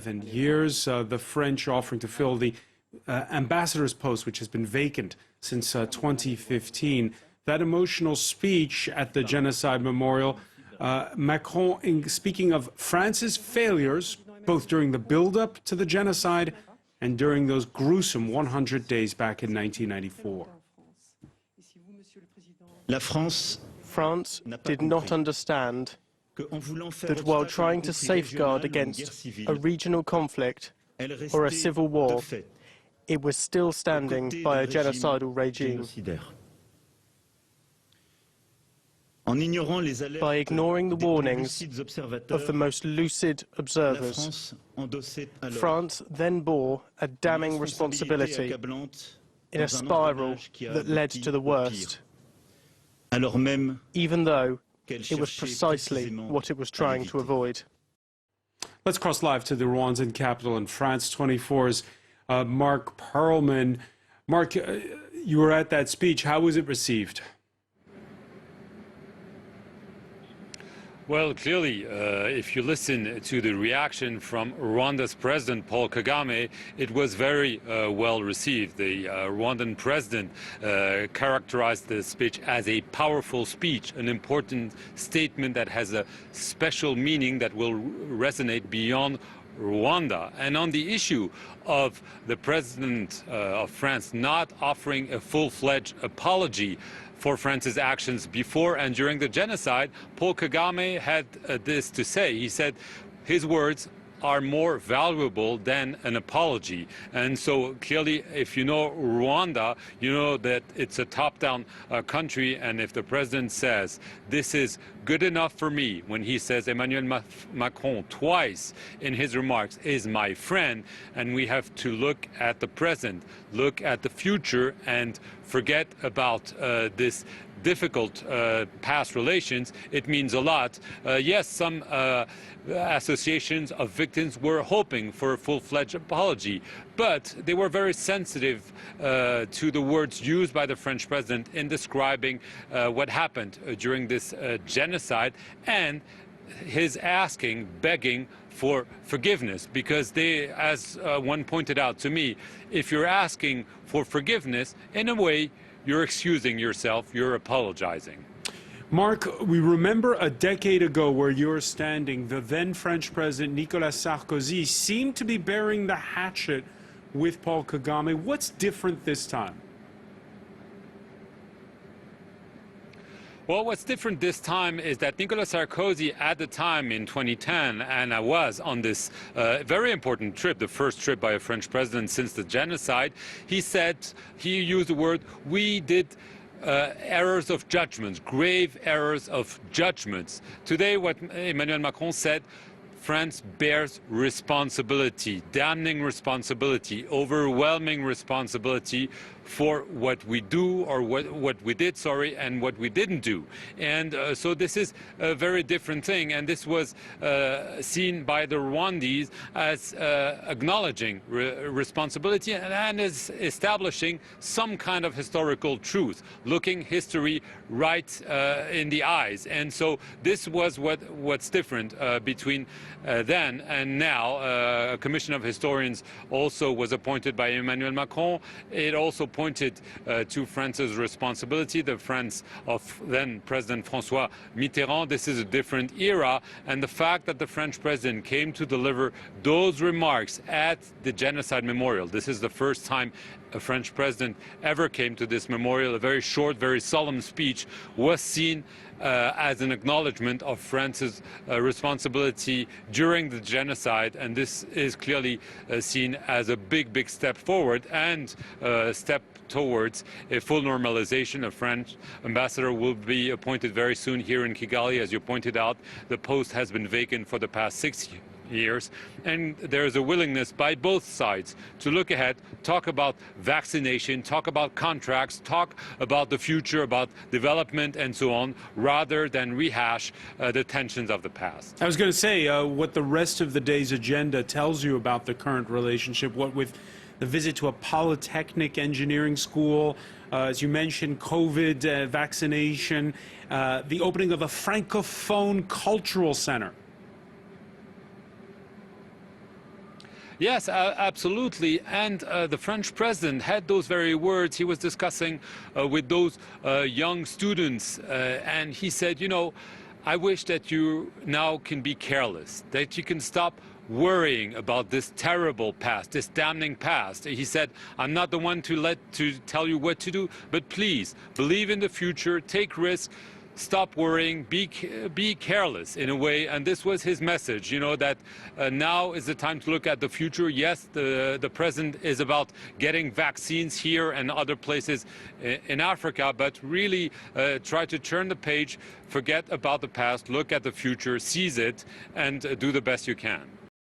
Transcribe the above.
11 years. The French offering to fill the ambassador's post, which has been vacant since 2015. That emotional speech at the Genocide Memorial, Macron speaking of France's failures, both during the build-up to the genocide and during those gruesome 100 days back in 1994. France did not understand that while trying to safeguard against a regional conflict or a civil war, it was still standing by a genocidal regime. By ignoring the warnings of the most lucid observers, France then bore a damning responsibility in a spiral that led to the worst, even though it was precisely what it was trying to avoid. Let's cross live to the Rwandan capital in France. 24's Mark Perlman. Mark, you were at that speech. How was it received? Well, clearly, if you listen to the reaction from Rwanda's president, Paul Kagame, it was very well received. The Rwandan president characterized the speech as a powerful speech, an important statement that has a special meaning that will resonate beyond Rwanda. And on the issue of the president of France not offering a full-fledged apology for France's actions before and during the genocide, Paul Kagame had this to say. He said his words are more valuable than an apology. And so clearly, if you know Rwanda, you know that it's a top-down country, and if the president says, this is good enough for me, when he says Emmanuel Macron twice in his remarks is my friend, and we have to look at the present, look at the future, and forget about this difficult past relations, it means a lot. Yes, some associations of victims were hoping for a full-fledged apology, but they were very sensitive to the words used by the French president in describing what happened during this genocide, and his asking, begging for forgiveness, because they, as one pointed out to me, if you're asking for forgiveness, in a way, you're excusing yourself, you're apologizing. Mark, we remember a decade ago where you were standing, the then French President Nicolas Sarkozy seemed to be bearing the hatchet with Paul Kagame. What's different this time? Well, what's different this time is that Nicolas Sarkozy, at the time in 2010, and I was on this very important trip, the first trip by a French president since the genocide, he said, he used the word, we did errors of judgments, grave errors of judgments. Today, what Emmanuel Macron said, France bears responsibility, damning responsibility, overwhelming responsibility for what we do, or what we did, sorry, and what we didn't do. And so this is a very different thing, and this was seen by the Rwandese as acknowledging responsibility and as establishing some kind of historical truth, looking history right in the eyes. And so this was what's different between then and now. A commission of historians also was appointed by Emmanuel Macron. It also pointed to France's responsibility, the France of then President François Mitterrand. This is a different era, and the fact that the French president came to deliver those remarks at the Genocide Memorial, this is the first time a French president ever came to this memorial, a very short, very solemn speech, was seen as an acknowledgement of France's responsibility during the genocide, and this is clearly seen as a big step forward and a step towards a full normalization. A French ambassador will be appointed very soon here in Kigali. As you pointed out, the post has been vacant for the past 6 years, and there is a willingness by both sides to look ahead, talk about vaccination, talk about contracts, talk about the future, about development and so on, rather than rehash the tensions of the past. I was going to say what the rest of the day's agenda tells you about the current relationship, what with the visit to a polytechnic engineering school, as you mentioned, COVID, vaccination, the opening of a Francophone cultural center. Yes, absolutely. And the French president had those very words. He was discussing with those young students, and he said, you know, I wish that you now can be careless, that you can stop worrying about this terrible past, this damning past. He said, I'm not the one to tell you what to do, but please believe in the future, take risks. Stop worrying, be careless in a way, and this was his message, you know, that now is the time to look at the future. Yes, the present is about getting vaccines here and other places in Africa, but really try to turn the page, forget about the past, look at the future, seize it, and do the best you can.